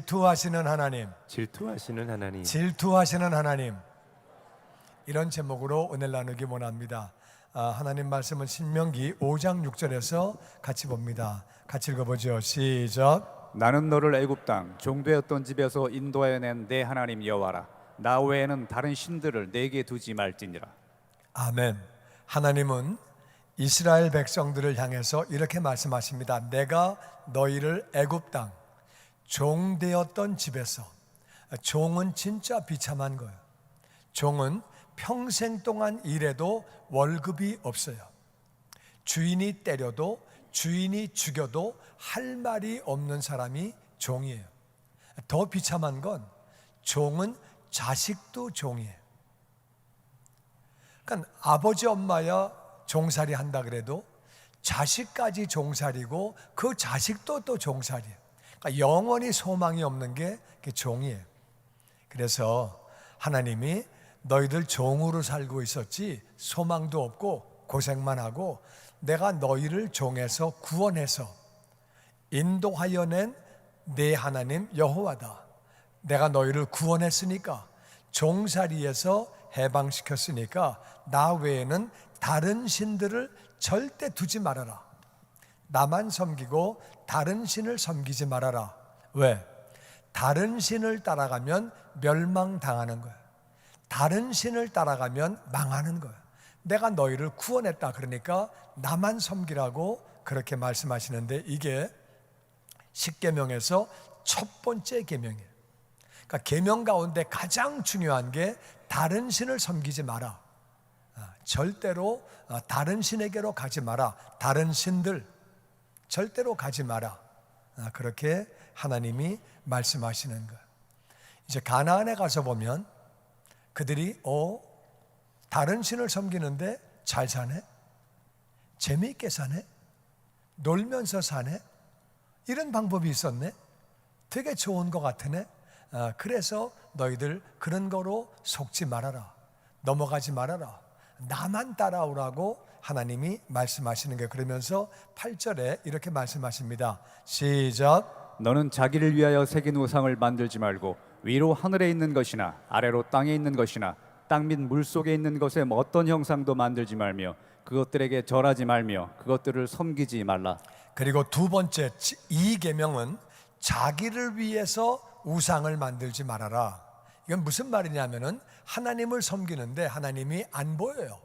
질투하시는 하나님, 질투하시는 하나님, 질투하시는 하나님, 이런 제목으로 은혜를 나누기 원합니다. 하나님 말씀은 신명기 5장 6절에서 같이 봅니다. 같이 읽어보죠. 시작. 나는 너를 애굽 땅 종되었던 집에서 인도하여 낸 내 하나님 여호와라. 나 외에는 다른 신들을 내게 두지 말지니라. 아멘. 하나님은 이스라엘 백성들을 향해서 이렇게 말씀하십니다. 내가 너희를 애굽 땅 종되었던 집에서, 종은 진짜 비참한 거예요. 종은 평생 동안 일해도 월급이 없어요. 주인이 때려도 주인이 죽여도 할 말이 없는 사람이 종이에요. 더 비참한 건 종은 자식도 종이에요. 그러니까 아버지 엄마야 종살이 한다 그래도 자식까지 종살이고 그 자식도 또 종살이에요. 그러니까 영원히 소망이 없는 게 종이에요. 그래서 하나님이 너희들 종으로 살고 있었지 소망도 없고 고생만 하고 내가 너희를 종에서 구원해서 인도하여 낸 내 하나님 여호와다. 내가 너희를 구원했으니까, 종살이에서 해방시켰으니까 나 외에는 다른 신들을 절대 두지 말아라. 나만 섬기고 다른 신을 섬기지 말아라. 왜? 다른 신을 따라가면 멸망당하는 거예요. 다른 신을 따라가면 망하는 거예요. 내가 너희를 구원했다 그러니까 나만 섬기라고 그렇게 말씀하시는데, 이게 십계명에서 첫 번째 계명이에요. 그러니까 계명 가운데 가장 중요한 게 다른 신을 섬기지 마라. 절대로 다른 신에게로 가지 마라. 다른 신들 절대로 가지 마라. 그렇게 하나님이 말씀하시는 거예요. 이제 가나안에 가서 보면 그들이 다른 신을 섬기는데 잘 사네? 재미있게 사네? 놀면서 사네? 이런 방법이 있었네? 되게 좋은 것 같으네? 그래서 너희들 그런 거로 속지 말아라. 넘어가지 말아라. 나만 따라오라고 하나님이 말씀하시는 거예요. 그러면서 8절에 이렇게 말씀하십니다. 시작. 너는 자기를 위하여 새긴 우상을 만들지 말고 위로 하늘에 있는 것이나 아래로 땅에 있는 것이나 땅 및 물속에 있는 것에 어떤 형상도 만들지 말며 그것들에게 절하지 말며 그것들을 섬기지 말라. 그리고 두 번째 이 계명은 자기를 위해서 우상을 만들지 말아라. 이건 무슨 말이냐면은 하나님을 섬기는데 하나님이 안 보여요.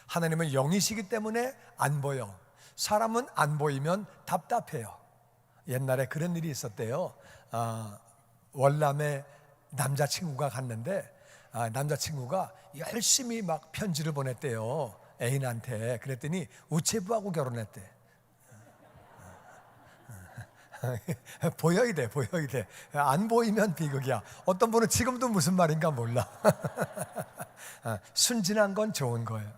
하나님은 영이시기 때문에 안 보여. 사람은 안 보이면 답답해요. 옛날에 그런 일이 있었대요. 월남에 남자친구가 갔는데 남자친구가 열심히 막 편지를 보냈대요. 애인한테. 그랬더니 우체부하고 결혼했대. 보여야 돼. 안 보이면 비극이야. 어떤 분은 지금도 무슨 말인가 몰라. 순진한 건 좋은 거예요.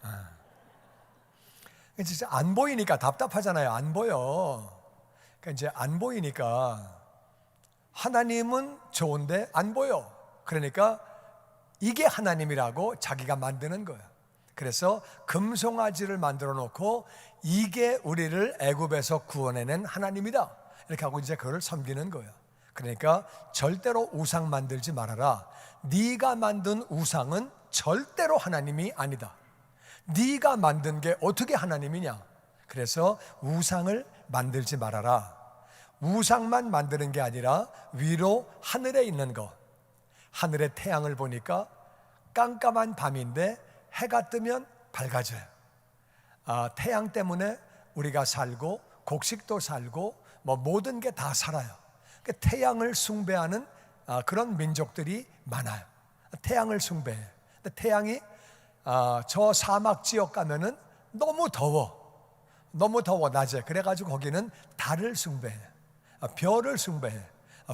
진짜 안 보이니까 답답하잖아요. 안 보여. 그러니까 이제 안 보이니까 하나님은 좋은데 안 보여. 그러니까 이게 하나님이라고 자기가 만드는 거예요. 그래서 금송아지를 만들어 놓고 이게 우리를 애굽에서 구원해낸 하나님이다. 이렇게 하고 이제 그걸 섬기는 거예요. 그러니까 절대로 우상 만들지 말아라. 네가 만든 우상은 절대로 하나님이 아니다. 네가 만든 게 어떻게 하나님이냐. 그래서 우상을 만들지 말아라. 우상만 만드는 게 아니라 위로 하늘에 있는 것, 하늘의 태양을 보니까 깜깜한 밤인데 해가 뜨면 밝아져요. 태양 때문에 우리가 살고 곡식도 살고 모든 게 다 살아요. 태양을 숭배하는 그런 민족들이 많아요. 태양을 숭배해. 근데 태양이 저 사막 지역 가면은 너무 더워 낮에. 그래가지고 거기는 달을 숭배해. 별을 숭배해.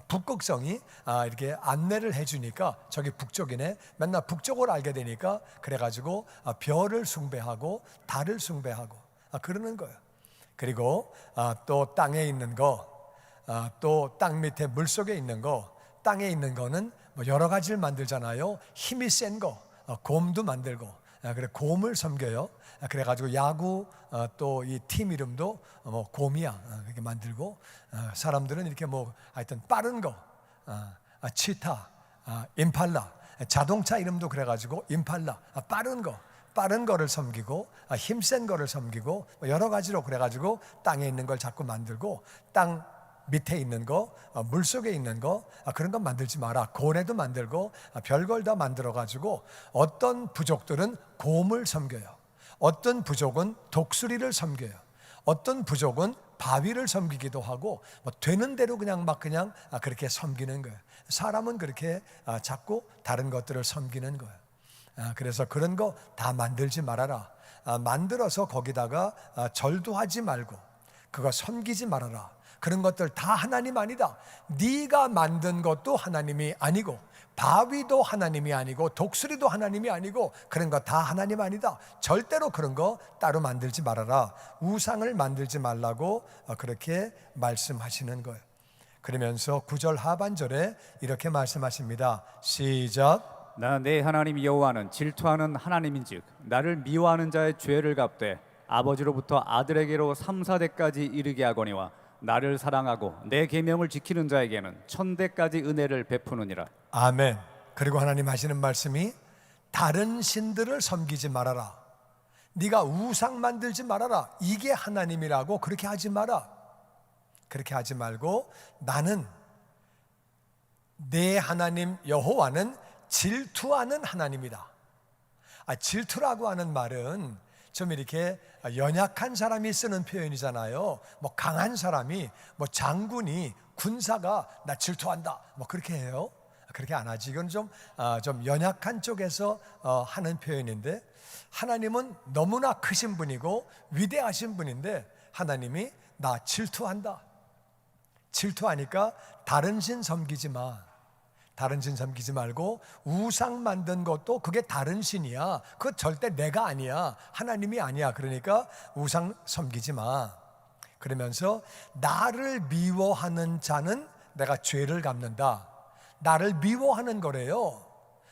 북극성이 이렇게 안내를 해주니까 저기 북쪽이네. 맨날 북쪽을 알게 되니까 그래가지고 별을 숭배하고 달을 숭배하고 그러는 거예요. 그리고 또 땅에 있는 거, 또 땅 밑에 물속에 있는 거, 땅에 있는 거는 여러 가지를 만들잖아요. 힘이 센 거, 곰도 만들고. 그래 곰을 섬겨요. 그래가지고 야구 또 이 팀 이름도 곰이야. 그렇게 만들고 사람들은 이렇게 하여튼 빠른 거, 치타, 임팔라, 자동차 이름도 그래가지고 임팔라, 빠른 거를 섬기고 힘센 거를 섬기고 여러 가지로 그래가지고 땅에 있는 걸 자꾸 만들고 땅 밑에 있는 거, 물속에 있는 거 그런 건 만들지 마라. 고래도 만들고 별걸 다 만들어가지고 어떤 부족들은 곰을 섬겨요. 어떤 부족은 독수리를 섬겨요. 어떤 부족은 바위를 섬기기도 하고 되는 대로 그냥 그렇게 섬기는 거예요. 사람은 그렇게 자꾸 다른 것들을 섬기는 거예요. 그래서 그런 거 다 만들지 말아라. 만들어서 거기다가 절도 하지 말고 그거 섬기지 말아라. 그런 것들 다 하나님 아니다. 네가 만든 것도 하나님이 아니고 바위도 하나님이 아니고 독수리도 하나님이 아니고 그런 거 다 하나님 아니다. 절대로 그런 거 따로 만들지 말아라. 우상을 만들지 말라고 그렇게 말씀하시는 거예요. 그러면서 9절 하반절에 이렇게 말씀하십니다. 시작. 나 내 하나님 여호와는 질투하는 하나님인즉 나를 미워하는 자의 죄를 갚되 아버지로부터 아들에게로 3, 4대까지 이르게 하거니와 나를 사랑하고 내 계명을 지키는 자에게는 1000대까지 은혜를 베푸느니라. 아멘. 그리고 하나님 하시는 말씀이 다른 신들을 섬기지 말아라. 네가 우상 만들지 말아라. 이게 하나님이라고 그렇게 하지 마라. 그렇게 하지 말고 나는 내 하나님 여호와는 질투하는 하나님이다. 질투라고 하는 말은 좀 이렇게 연약한 사람이 쓰는 표현이잖아요. 강한 사람이 장군이 군사가 나 질투한다 그렇게 해요. 그렇게 안 하지. 이건 좀 연약한 쪽에서 하는 표현인데 하나님은 너무나 크신 분이고 위대하신 분인데 하나님이 나 질투한다. 질투하니까 다른 신 섬기지 마. 다른 신 섬기지 말고 우상 만든 것도 그게 다른 신이야. 그거 절대 내가 아니야. 하나님이 아니야. 그러니까 우상 섬기지 마. 그러면서 나를 미워하는 자는 내가 죄를 갚는다. 나를 미워하는 거래요.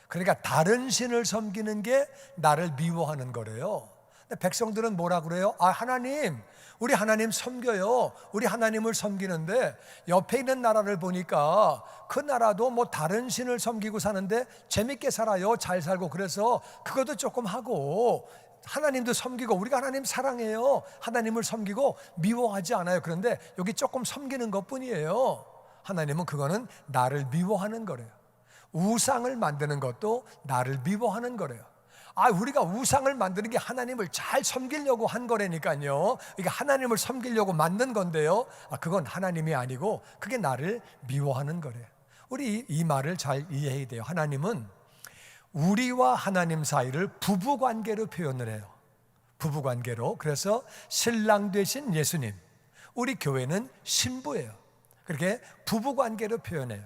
그러니까 다른 신을 섬기는 게 나를 미워하는 거래요. 근데 백성들은 뭐라 그래요? 하나님, 우리 하나님 섬겨요. 우리 하나님을 섬기는데 옆에 있는 나라를 보니까 그 나라도 다른 신을 섬기고 사는데 재밌게 살아요. 잘 살고. 그래서 그것도 조금 하고 하나님도 섬기고 우리가 하나님 사랑해요. 하나님을 섬기고 미워하지 않아요. 그런데 여기 조금 섬기는 것뿐이에요. 하나님은 그거는 나를 미워하는 거래요. 우상을 만드는 것도 나를 미워하는 거래요. 우리가 우상을 만드는 게 하나님을 잘 섬기려고 한 거라니까요. 그러니까 하나님을 섬기려고 만든 건데요. 그건 하나님이 아니고 그게 나를 미워하는 거래요. 우리 이 말을 잘 이해해야 돼요. 하나님은 우리와 하나님 사이를 부부관계로 표현을 해요. 부부관계로. 그래서 신랑 되신 예수님, 우리 교회는 신부예요. 그렇게 부부관계로 표현해요.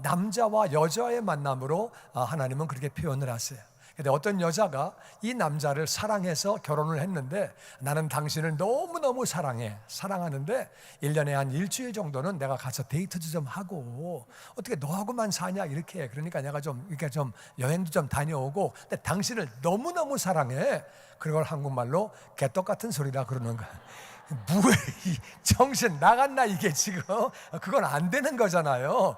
남자와 여자의 만남으로 하나님은 그렇게 표현을 하세요. 근데 어떤 여자가 이 남자를 사랑해서 결혼을 했는데 나는 당신을 너무너무 사랑하는데 1년에 한 일주일 정도는 내가 가서 데이트도 좀 하고 어떻게 너하고만 사냐 이렇게 해. 그러니까 내가 좀 여행도 좀 다녀오고 근데 당신을 너무너무 사랑해. 그걸 한국말로 개떡 같은 소리라 그러는 거야. 정신 나갔나 이게 지금. 그건 안 되는 거잖아요.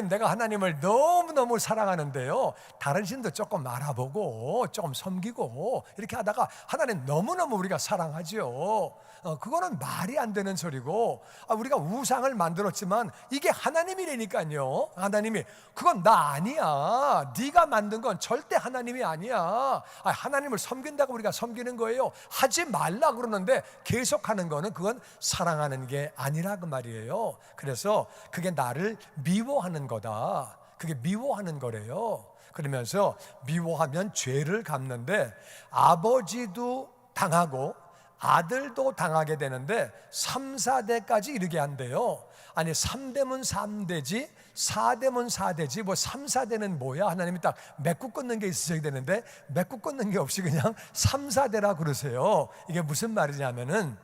내가 하나님을 너무너무 사랑하는데요, 다른 신도 조금 알아보고 조금 섬기고 이렇게 하다가 하나님 너무너무 우리가 사랑하죠. 그거는 말이 안 되는 소리고, 우리가 우상을 만들었지만 이게 하나님이라니까요. 하나님이 그건 나 아니야. 네가 만든 건 절대 하나님이 아니야. 하나님을 섬긴다고 우리가 섬기는 거예요. 하지 말라 그러는데 계속 하는 거는 그건 사랑하는 게 아니라 그 말이에요. 그래서 그게 나를 미워하는 거다. 그게 미워하는 거래요. 그러면서 미워하면 죄를 갚는데 아버지도 당하고 아들도 당하게 되는데 3, 4대까지 이르게 한대요. 아니 3대면 3대지 4대면 4대지 3, 4대는 뭐야? 하나님이 딱 맺고 끊는 게 있어야 되는데 맺고 끊는 게 없이 그냥 3, 4대라 그러세요. 이게 무슨 말이냐면은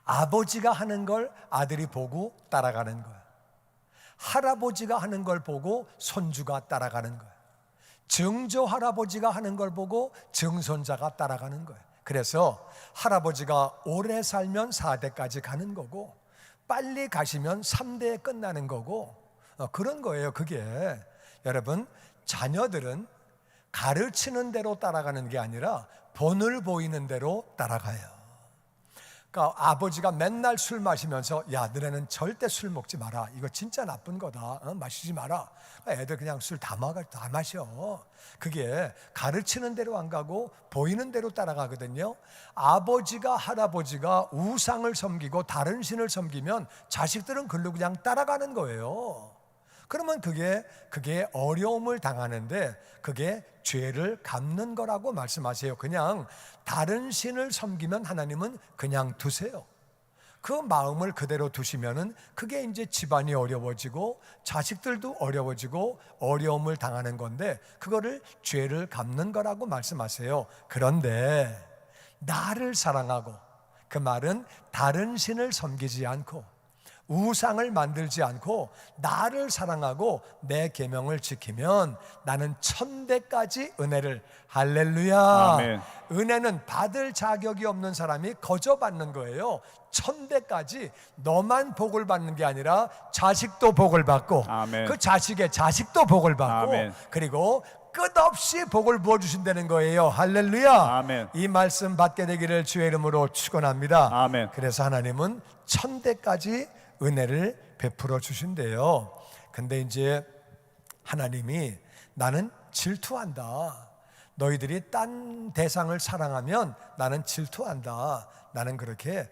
아버지가 하는 걸 아들이 보고 따라가는 거야. 할아버지가 하는 걸 보고 손주가 따라가는 거야. 증조 할아버지가 하는 걸 보고 증손자가 따라가는 거야. 그래서 할아버지가 오래 살면 4대까지 가는 거고 빨리 가시면 3대에 끝나는 거고 그런 거예요. 그게 여러분, 자녀들은 가르치는 대로 따라가는 게 아니라 본을 보이는 대로 따라가요. 그러니까 아버지가 맨날 술 마시면서 야, 너네는 절대 술 먹지 마라, 이거 진짜 나쁜 거다, 마시지 마라. 애들 그냥 술 다 마셔. 그게 가르치는 대로 안 가고 보이는 대로 따라가거든요. 아버지가 할아버지가 우상을 섬기고 다른 신을 섬기면 자식들은 그걸로 그냥 따라가는 거예요. 그러면 그게 어려움을 당하는데 그게 죄를 갚는 거라고 말씀하세요. 그냥 다른 신을 섬기면 하나님은 그냥 두세요. 그 마음을 그대로 두시면은 그게 이제 집안이 어려워지고 자식들도 어려워지고 어려움을 당하는 건데 그거를 죄를 갚는 거라고 말씀하세요. 그런데 나를 사랑하고, 그 말은 다른 신을 섬기지 않고 우상을 만들지 않고 나를 사랑하고 내 계명을 지키면 나는 천대까지 은혜를, 할렐루야. 아멘. 은혜는 받을 자격이 없는 사람이 거저 받는 거예요. 천대까지 너만 복을 받는 게 아니라 자식도 복을 받고, 아멘. 그 자식의 자식도 복을 받고, 아멘. 그리고 끝없이 복을 부어주신다는 거예요. 할렐루야. 아멘. 이 말씀 받게 되기를 주의 이름으로 축원합니다. 아멘. 그래서 하나님은 천대까지 은혜를 베풀어 주신대요. 근데 이제 하나님이 나는 질투한다, 너희들이 딴 대상을 사랑하면 나는 질투한다, 나는 그렇게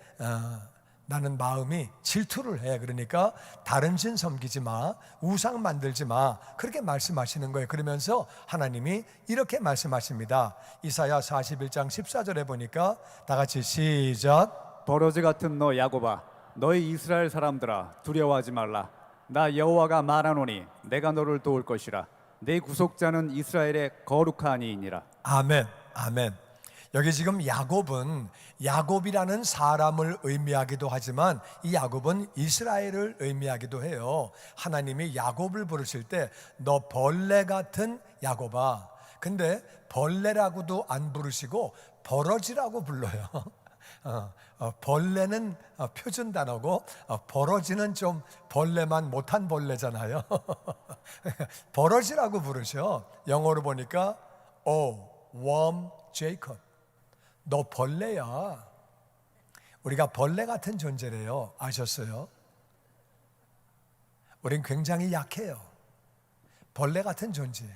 나는 마음이 질투를 해. 그러니까 다른 신 섬기지 마, 우상 만들지 마, 그렇게 말씀하시는 거예요. 그러면서 하나님이 이렇게 말씀하십니다. 이사야 41장 14절에 보니까 다 같이 시작. 버러지 같은 너 야곱아, 너희 이스라엘 사람들아, 두려워하지 말라. 나 여호와가 말하노니 내가 너를 도울 것이라. 내 구속자는 이스라엘의 거룩하니이니라. 아멘, 아멘. 여기 지금 야곱은 야곱이라는 사람을 의미하기도 하지만 이 야곱은 이스라엘을 의미하기도 해요. 하나님이 야곱을 부르실 때 너 벌레 같은 야곱아. 근데 벌레라고도 안 부르시고 버러지라고 불러요. 벌레는 표준 단어고 버러지는 좀 벌레만 못한 벌레잖아요. 버러지라고 부르셔. 영어로 보니까 worm Jacob, 너 벌레야. 우리가 벌레 같은 존재래요. 아셨어요? 우린 굉장히 약해요. 벌레 같은 존재예요.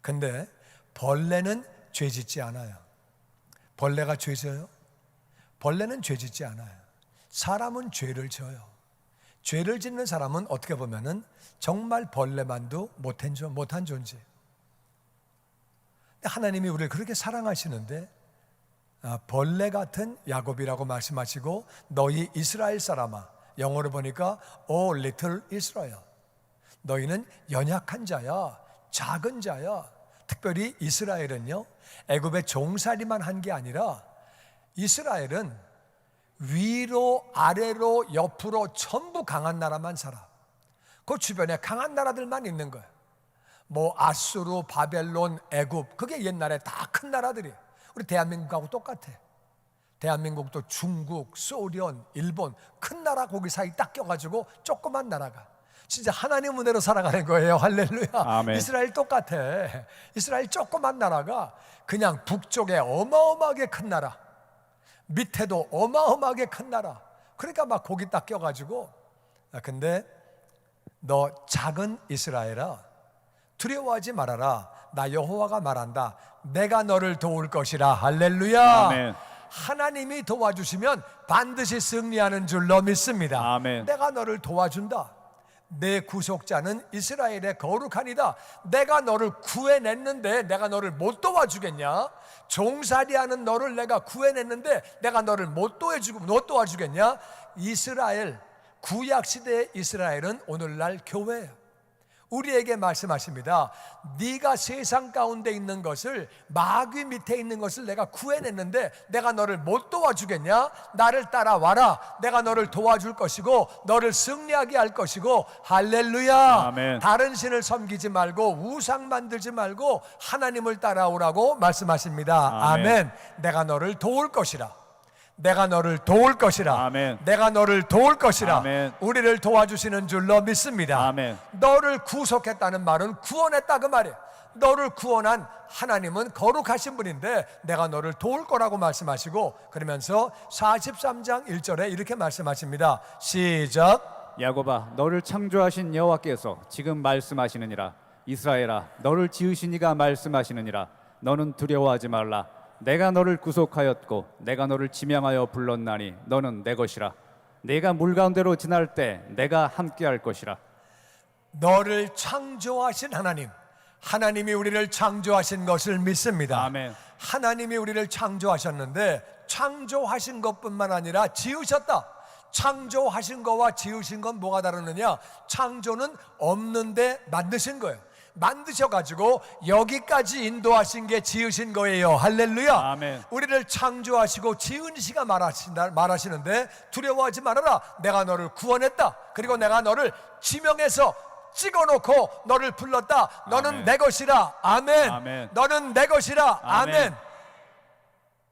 근데 벌레는 죄 짓지 않아요. 벌레가 죄 져요? 벌레는 죄 짓지 않아요. 사람은 죄를 져요. 죄를 짓는 사람은 어떻게 보면은 정말 벌레만도 못한 존재. 하나님이 우리를 그렇게 사랑하시는데 벌레 같은 야곱이라고 말씀하시고 너희 이스라엘 사람아, 영어로 보니까 O little Israel, 너희는 연약한 자야, 작은 자야. 특별히 이스라엘은요, 애굽에 종살이만 한 게 아니라 이스라엘은 위로 아래로 옆으로 전부 강한 나라만 살아. 그 주변에 강한 나라들만 있는 거예요. 뭐 아수르, 바벨론, 애굽, 그게 옛날에 다 큰 나라들이. 우리 대한민국하고 똑같아. 대한민국도 중국, 소련, 일본 큰 나라 거기 사이 딱 껴가지고 조그만 나라가 진짜 하나님 은혜로 살아가는 거예요. 할렐루야. 아멘. 이스라엘 똑같아. 이스라엘 조그만 나라가 그냥 북쪽에 어마어마하게 큰 나라, 밑에도 어마어마하게 큰 나라. 그러니까 막 거기 딱 껴가지고, 근데 너 작은 이스라엘아, 두려워하지 말아라. 나 여호와가 말한다. 내가 너를 도울 것이라. 할렐루야. 아멘. 하나님이 도와주시면 반드시 승리하는 줄로 믿습니다. 아멘. 내가 너를 도와준다. 내 구속자는 이스라엘의 거룩하니다. 내가 너를 구해냈는데 내가 너를 못 도와주겠냐? 종살이하는 너를 내가 구해냈는데 내가 너를 못 도와주겠냐? 이스라엘, 구약시대의 이스라엘은 오늘날 교회예요. 우리에게 말씀하십니다. 네가 세상 가운데 있는 것을, 마귀 밑에 있는 것을 내가 구해냈는데 내가 너를 못 도와주겠냐? 나를 따라와라. 내가 너를 도와줄 것이고 너를 승리하게 할 것이고. 할렐루야. 아멘. 다른 신을 섬기지 말고 우상 만들지 말고 하나님을 따라오라고 말씀하십니다. 아멘. 아멘. 내가 너를 도울 것이라. 내가 너를 도울 것이라. 아멘. 내가 너를 도울 것이라. 아멘. 우리를 도와주시는 줄로 믿습니다. 아멘. 너를 구속했다는 말은 구원했다 그 말이에요. 너를 구원한 하나님은 거룩하신 분인데 내가 너를 도울 거라고 말씀하시고, 그러면서 43장 1절에 이렇게 말씀하십니다. 시작. 야곱아, 너를 창조하신 여호와께서 지금 말씀하시느니라. 이스라엘아, 너를 지으신 이가 말씀하시느니라. 너는 두려워하지 말라. 내가 너를 구속하였고 내가 너를 지명하여 불렀나니 너는 내 것이라. 내가 물 가운데로 지날 때 내가 함께할 것이라. 너를 창조하신 하나님, 하나님이 우리를 창조하신 것을 믿습니다. 아멘. 하나님이 우리를 창조하셨는데 창조하신 것뿐만 아니라 지으셨다. 창조하신 거와 지으신 건 뭐가 다르느냐? 창조는 없는데 만드신 거예요. 만드셔가지고 여기까지 인도하신 게 지으신 거예요. 할렐루야. 아멘. 우리를 창조하시고 지은 시가 말하시는데 두려워하지 말아라. 내가 너를 구원했다. 그리고 내가 너를 지명해서 찍어놓고 너를 불렀다. 너는 아멘. 내 것이라. 아멘. 아멘. 너는 내 것이라. 아멘. 아멘.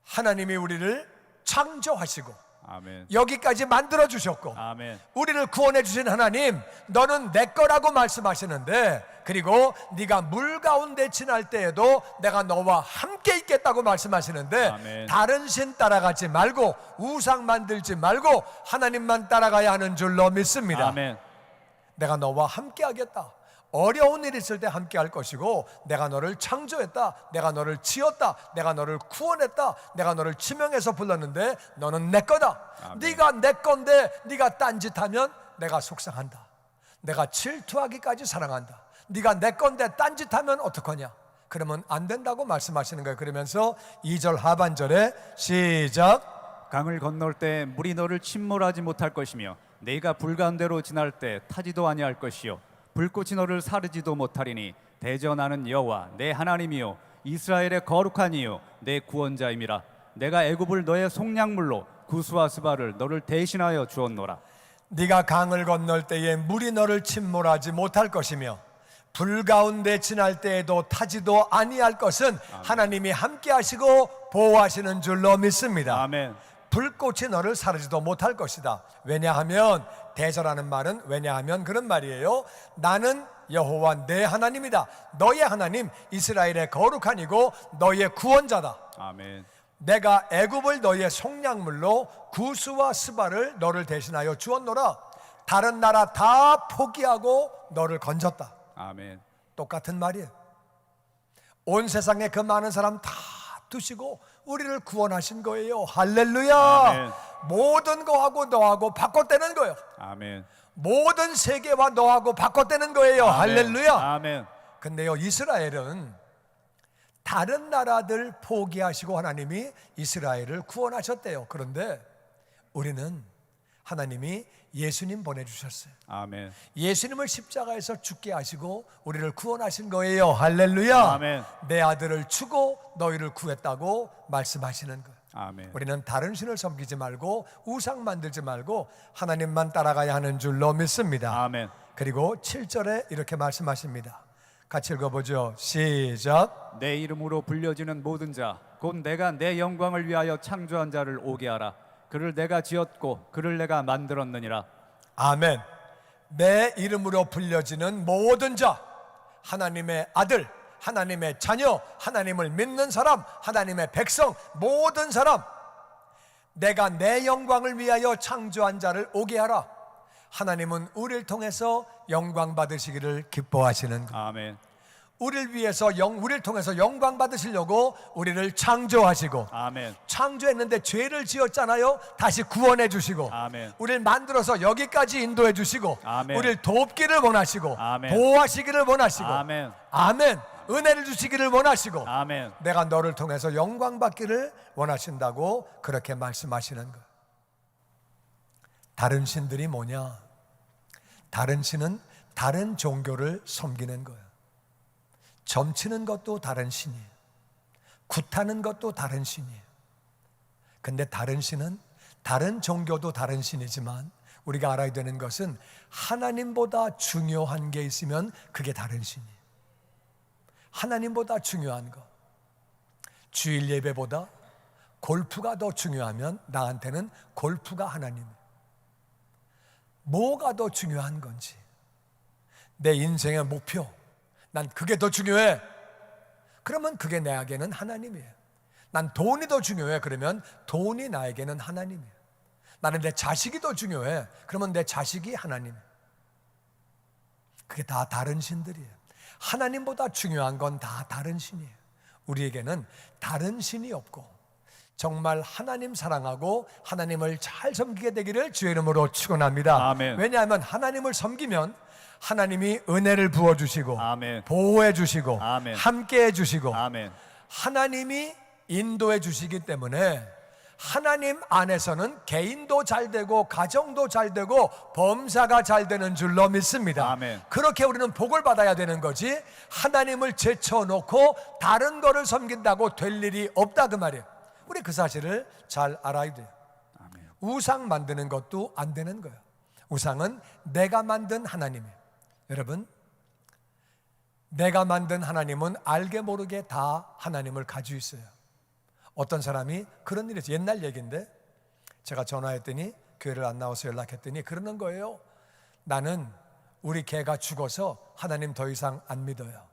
하나님이 우리를 창조하시고 아멘. 여기까지 만들어 주셨고 아멘. 우리를 구원해 주신 하나님, 너는 내 거라고 말씀하시는데, 그리고 네가 물 가운데 지날 때에도 내가 너와 함께 있겠다고 말씀하시는데, 아멘. 다른 신 따라가지 말고 우상 만들지 말고 하나님만 따라가야 하는 줄로 믿습니다. 아멘. 내가 너와 함께 하겠다. 어려운 일 있을 때 함께 할 것이고, 내가 너를 창조했다, 내가 너를 지었다, 내가 너를 구원했다, 내가 너를 지명해서 불렀는데 너는 내 거다. 아멘. 네가 내 건데 네가 딴짓하면 내가 속상한다. 내가 질투하기까지 사랑한다. 네가 내 건데 딴짓하면 어떡하냐? 그러면 안 된다고 말씀하시는 거예요. 그러면서 2절 하반절에 시작. 강을 건널 때 물이 너를 침몰하지 못할 것이며 네가 불 가운데로 지날 때 타지도 아니할 것이요 불꽃이 너를 사르지도 못하리니 대저 나는 여호와 내 하나님이요 이스라엘의 거룩한 이요 내 구원자임이라. 내가 애굽을 너의 속량물로 구스와 스바를 너를 대신하여 주었노라. 네가 강을 건널 때에 물이 너를 침몰하지 못할 것이며 불 가운데 지날 때에도 타지도 아니할 것은 하나님이 함께 하시고 보호하시는 줄로 믿습니다. 아멘. 불꽃이 너를 사르지도 못할 것이다. 왜냐하면, 대저라는 말은 왜냐하면 그런 말이에요. 나는 여호와 내 하나님이다. 너의 하나님 이스라엘의 거룩한 이고 너의 구원자다. 아멘. 내가 애굽을 너의 속량물로 구스와 스바를 너를 대신하여 주었노라. 다른 나라 다 포기하고 너를 건졌다. 아멘. 똑같은 말이에요. 온 세상에 그 많은 사람 다 두시고 우리를 구원하신 거예요. 할렐루야. 아멘. 모든 거하고 너하고 바꿔대는 거예요. 아멘. 모든 세계와 너하고 바꿔대는 거예요. 할렐루야. 아멘. 근데요, 이스라엘은 다른 나라들 포기하시고 하나님이 이스라엘을 구원하셨대요. 그런데 우리는 하나님이 예수님 보내주셨어요. 아멘. 예수님을 십자가에서 죽게 하시고 우리를 구원하신 거예요. 할렐루야. 아멘. 내 아들을 주고 너희를 구했다고 말씀하시는 거예요. 아멘. 우리는 다른 신을 섬기지 말고 우상 만들지 말고 하나님만 따라가야 하는 줄로 믿습니다. 아멘. 그리고 7절에 이렇게 말씀하십니다. 같이 읽어보죠. 시작. 내 이름으로 불려지는 모든 자 곧 내가 내 영광을 위하여 창조한 자를 오게 하라. 그를 내가 지었고 그를 내가 만들었느니라. 아멘. 내 이름으로 불려지는 모든 자, 하나님의 아들, 하나님의 자녀, 하나님을 믿는 사람, 하나님의 백성, 모든 사람, 내가 내 영광을 위하여 창조한 자를 오게 하라. 하나님은 우리를 통해서 영광 받으시기를 기뻐하시는 것. 아멘. 우리를 통해서 영광 받으시려고 우리를 창조하시고, 아멘. 창조했는데 죄를 지었잖아요. 다시 구원해 주시고, 아멘. 우리를 만들어서 여기까지 인도해 주시고, 아멘. 우리를 돕기를 원하시고, 아멘. 보호하시기를 원하시고, 아멘. 아멘. 은혜를 주시기를 원하시고, 아멘. 내가 너를 통해서 영광 받기를 원하신다고 그렇게 말씀하시는 것. 다른 신들이 뭐냐? 다른 신은 다른 종교를 섬기는 거예요. 점치는 것도 다른 신이에요. 굿하는 것도 다른 신이에요. 근데 다른 신은, 다른 종교도 다른 신이지만 우리가 알아야 되는 것은 하나님보다 중요한 게 있으면 그게 다른 신이에요. 하나님보다 중요한 것, 주일 예배보다, 골프가 더 중요하면 나한테는 골프가 하나님이에요. 뭐가 더 중요한 건지, 내 인생의 목표, 난 그게 더 중요해. 그러면 그게 나에게는 하나님이에요. 난 돈이 더 중요해. 그러면 돈이 나에게는 하나님이에요. 나는 내 자식이 더 중요해. 그러면 내 자식이 하나님이에요. 그게 다 다른 신들이에요. 하나님보다 중요한 건 다 다른 신이에요. 우리에게는 다른 신이 없고 정말 하나님 사랑하고 하나님을 잘 섬기게 되기를 주의 이름으로 축원합니다. 아멘. 왜냐하면 하나님을 섬기면 하나님이 은혜를 부어주시고 아멘. 보호해 주시고 아멘. 함께해 주시고 아멘. 하나님이 인도해 주시기 때문에 하나님 안에서는 개인도 잘 되고 가정도 잘 되고 범사가 잘 되는 줄로 믿습니다. 아멘. 그렇게 우리는 복을 받아야 되는 거지, 하나님을 제쳐놓고 다른 거를 섬긴다고 될 일이 없다 그 말이에요. 우리 그 사실을 잘 알아야 돼요. 아멘. 우상 만드는 것도 안 되는 거예요. 우상은 내가 만든 하나님이에요. 여러분, 내가 만든 하나님은 알게 모르게 다 하나님을 가지고 있어요. 어떤 사람이 그런 일이 있어요. 옛날 얘기인데 제가 전화했더니 교회를 안 나와서 연락했더니 그러는 거예요. 나는 우리 개가 죽어서 하나님 더 이상 안 믿어요.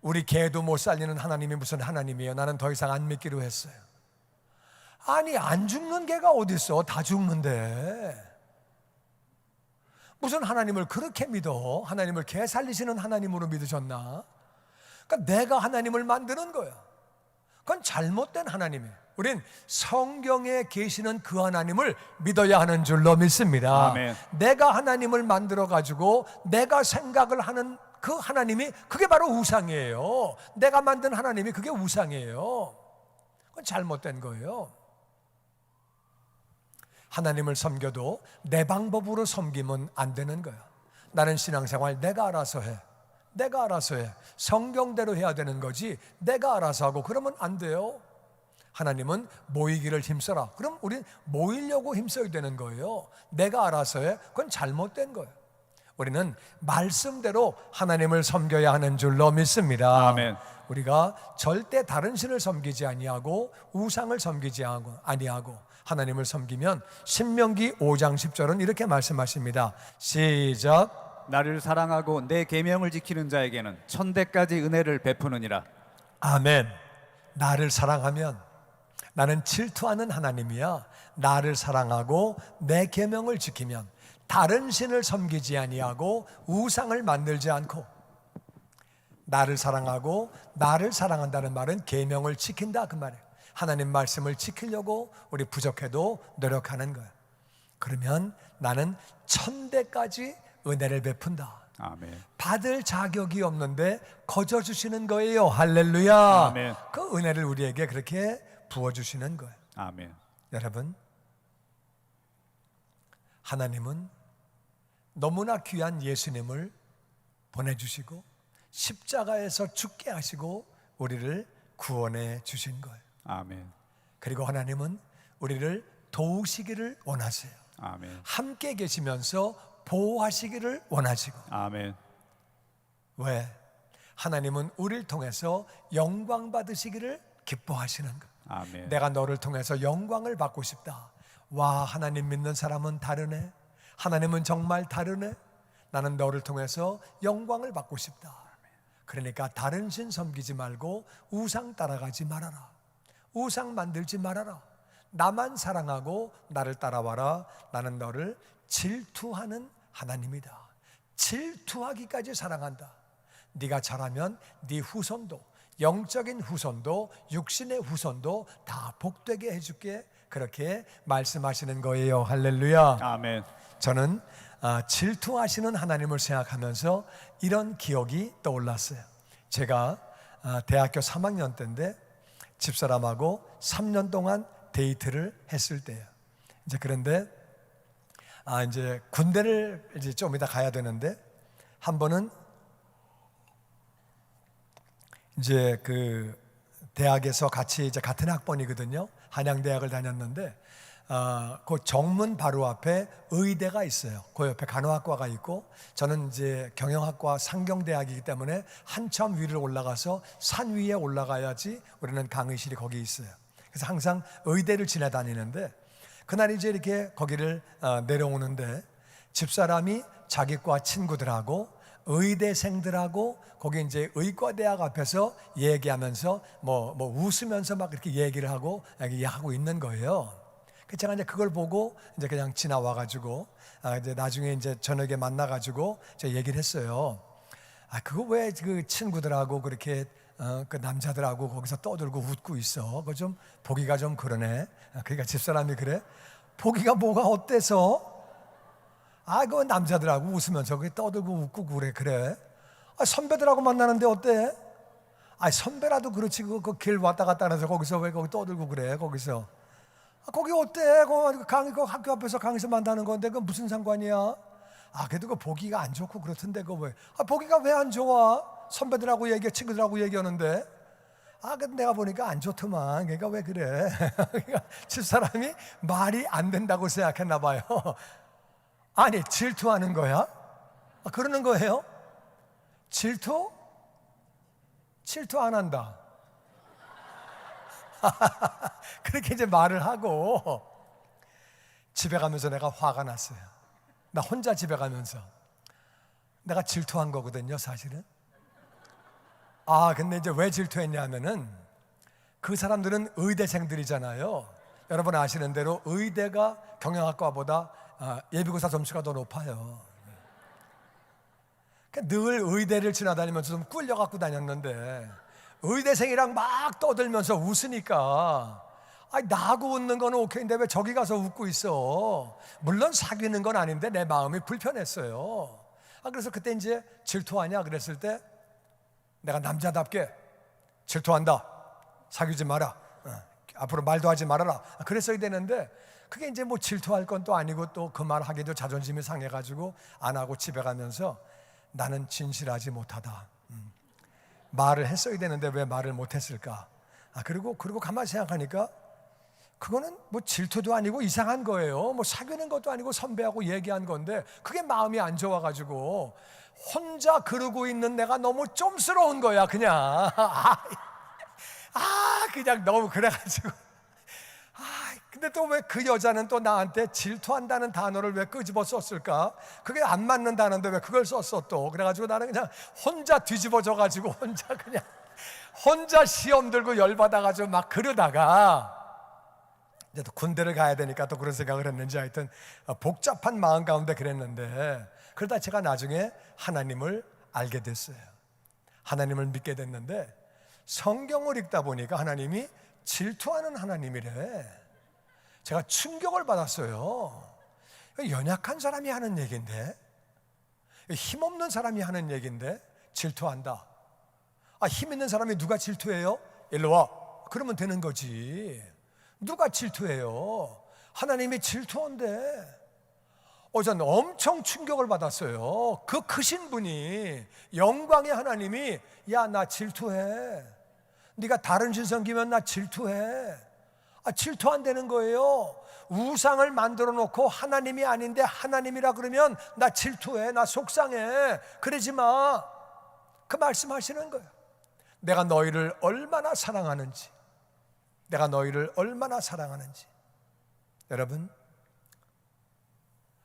우리 개도 못 살리는 하나님이 무슨 하나님이에요. 나는 더 이상 안 믿기로 했어요. 아니, 안 죽는 개가 어디 있어? 다 죽는데 무슨 하나님을 그렇게 믿어? 하나님을 개 살리시는 하나님으로 믿으셨나? 그러니까 내가 하나님을 만드는 거예요. 그건 잘못된 하나님이에요. 우린 성경에 계시는 그 하나님을 믿어야 하는 줄로 믿습니다. 아멘. 내가 하나님을 만들어 가지고 내가 생각을 하는 그 하나님이, 그게 바로 우상이에요. 내가 만든 하나님이 그게 우상이에요. 그건 잘못된 거예요. 하나님을 섬겨도 내 방법으로 섬기면 안 되는 거예요. 나는 신앙생활 내가 알아서 해. 내가 알아서 해. 성경대로 해야 되는 거지 내가 알아서 하고 그러면 안 돼요. 하나님은 모이기를 힘써라. 그럼 우린 모이려고 힘써야 되는 거예요. 내가 알아서 해. 그건 잘못된 거예요. 우리는 말씀대로 하나님을 섬겨야 하는 줄로 믿습니다. 아멘. 우리가 절대 다른 신을 섬기지 아니하고 우상을 섬기지 아니하고 하나님을 섬기면 신명기 5장 10절은 이렇게 말씀하십니다. 시작. 나를 사랑하고 내 계명을 지키는 자에게는 천대까지 은혜를 베푸느니라. 아멘. 나를 사랑하면, 나는 질투하는 하나님이야. 나를 사랑하고 내 계명을 지키면, 다른 신을 섬기지 아니하고 우상을 만들지 않고, 나를 사랑하고 나를 사랑한다는 말은 계명을 지킨다 그 말이에요. 하나님 말씀을 지키려고 우리 부족해도 노력하는 거예요. 그러면 나는 천대까지 은혜를 베푼다. 아멘. 받을 자격이 없는데 거저 주시는 거예요. 할렐루야. 아멘. 그 은혜를 우리에게 그렇게 부어주시는 거예요. 아멘. 여러분, 하나님은 너무나 귀한 예수님을 보내주시고 십자가에서 죽게 하시고 우리를 구원해 주신 거예요. 아멘. 그리고 하나님은 우리를 도우시기를 원하세요. 아멘. 함께 계시면서 보호하시기를 원하시고. 아멘. 왜? 하나님은 우리를 통해서 영광 받으시기를 기뻐하시는 것. 아멘. 내가 너를 통해서 영광을 받고 싶다. 와, 하나님 믿는 사람은 다르네. 하나님은 정말 다르네. 나는 너를 통해서 영광을 받고 싶다. 그러니까 다른 신 섬기지 말고 우상 따라가지 말아라. 우상 만들지 말아라. 나만 사랑하고 나를 따라와라. 나는 너를 질투하는 하나님이다. 질투하기까지 사랑한다. 네가 잘하면 네 후손도, 영적인 후손도 육신의 후손도 다 복되게 해줄게. 그렇게 말씀하시는 거예요. 할렐루야. 아멘. 저는 질투하시는 하나님을 생각하면서 이런 기억이 떠올랐어요. 제가 대학교 3학년 때인데 집사람하고 3년 동안 데이트를 했을 때예요. 이제 그런데 이제 군대를 이제 좀 이따 가야 되는데 한 번은 이제 그 대학에서 같이 이제 같은 학번이거든요. 한양대학을 다녔는데 그 정문 바로 앞에 의대가 있어요. 그 옆에 간호학과가 있고, 저는 이제 경영학과 상경대학이기 때문에 한참 위를 올라가서 산 위에 올라가야지 우리는 강의실이 거기 있어요. 그래서 항상 의대를 지나다니는데, 그날 이제 이렇게 거기를 내려오는데 집사람이 자기 과 친구들하고 의대생들하고 거기 이제 의과대학 앞에서 얘기하면서 뭐 웃으면서 막 이렇게 얘기를 하고 있는 거예요. 제가 이제 그걸 보고 이제 그냥 지나와가지고 이제 나중에 이제 저녁에 만나가지고 제가 얘기를 했어요. 그거 왜 그 친구들하고 그렇게 그 남자들하고 거기서 떠들고 웃고 있어? 그거 좀 보기가 좀 그러네. 그러니까 집사람이 그래? 보기가 뭐가 어때서? 그 남자들하고 웃으면서 그게 떠들고 웃고 그래. 선배들하고 만나는데 어때? 선배라도 그렇지 그 길 왔다 갔다 하면서 거기서 왜 거기 떠들고 그래? 거기서 거기 어때? 그 학교 앞에서 강의서 만나는 건데 그 무슨 상관이야? 그래도 그 보기가 안 좋고 그렇던데 그 왜? 보기가 왜 안 좋아? 선배들하고 친구들하고 얘기하는데. 근데 내가 보니까 안 좋더만. 그러니까 왜 그래? 그러니까 집사람이 말이 안 된다고 생각했나 봐요. 아니, 질투하는 거야? 그러는 거예요? 질투 안 한다. 그렇게 이제 말을 하고 집에 가면서 내가 화가 났어요. 나 혼자 집에 가면서 내가 질투한 거거든요, 사실은. 근데 이제 왜 질투했냐면은 그 사람들은 의대생들이잖아요. 여러분 아시는 대로 의대가 경영학과보다 예비고사 점수가 더 높아요. 늘 의대를 지나다니면서 좀 꿀려갖고 다녔는데 의대생이랑 막 떠들면서 웃으니까 나하고 웃는 거는 오케이인데 왜 저기 가서 웃고 있어? 물론 사귀는 건 아닌데 내 마음이 불편했어요. 그래서 그때 이제 질투하냐 그랬을 때 내가 남자답게 질투한다. 사귀지 마라. 앞으로 말도 하지 말아라. 그랬어야 되는데 그게 이제 뭐 질투할 건 또 아니고 또 그 말 하기도 자존심이 상해가지고 안 하고 집에 가면서 나는 진실하지 못하다. 말을 했어야 되는데 왜 말을 못했을까? 그리고 가만히 생각하니까 그거는 뭐 질투도 아니고 이상한 거예요. 뭐 사귀는 것도 아니고 선배하고 얘기한 건데 그게 마음이 안 좋아가지고 혼자 그러고 있는 내가 너무 쫌스러운 거야. 그냥 그냥 너무 그래가지고 근데 또 왜 그 여자는 또 나한테 질투한다는 단어를 왜 끄집어 썼을까? 그게 안 맞는 단어인데 왜 그걸 썼어 또? 그래가지고 나는 그냥 혼자 뒤집어져가지고 혼자 시험 들고 열받아가지고 막 그러다가 이제 또 군대를 가야 되니까 또 그런 생각을 했는지 하여튼 복잡한 마음 가운데 그랬는데 그러다 제가 나중에 하나님을 알게 됐어요. 하나님을 믿게 됐는데 성경을 읽다 보니까 하나님이 질투하는 하나님이래. 제가 충격을 받았어요. 연약한 사람이 하는 얘기인데, 힘없는 사람이 하는 얘기인데 질투한다. 힘 있는 사람이 누가 질투해요? 일로 와. 그러면 되는 거지. 누가 질투해요? 하나님이 질투한대. 저는 엄청 충격을 받았어요. 그 크신 분이, 영광의 하나님이 야, 나 질투해. 네가 다른 신 섬기면 나 질투해. 질투한다는 거예요. 우상을 만들어 놓고 하나님이 아닌데 하나님이라 그러면 나 질투해, 나 속상해. 그러지 마. 그 말씀하시는 거예요. 내가 너희를 얼마나 사랑하는지, 내가 너희를 얼마나 사랑하는지. 여러분,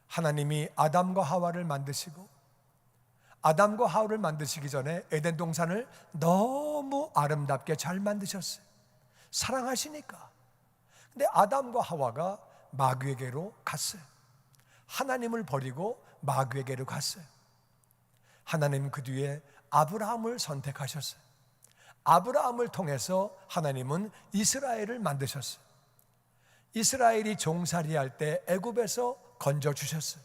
하나님이 아담과 하와를 만드시고 아담과 하와를 만드시기 전에 에덴 동산을 너무 아름답게 잘 만드셨어요. 사랑하시니까. 근데 아담과 하와가 마귀에게로 갔어요. 하나님을 버리고 마귀에게로 갔어요. 하나님 그 뒤에 아브라함을 선택하셨어요. 아브라함을 통해서 하나님은 이스라엘을 만드셨어요. 이스라엘이 종살이할 때 애굽에서 건져주셨어요.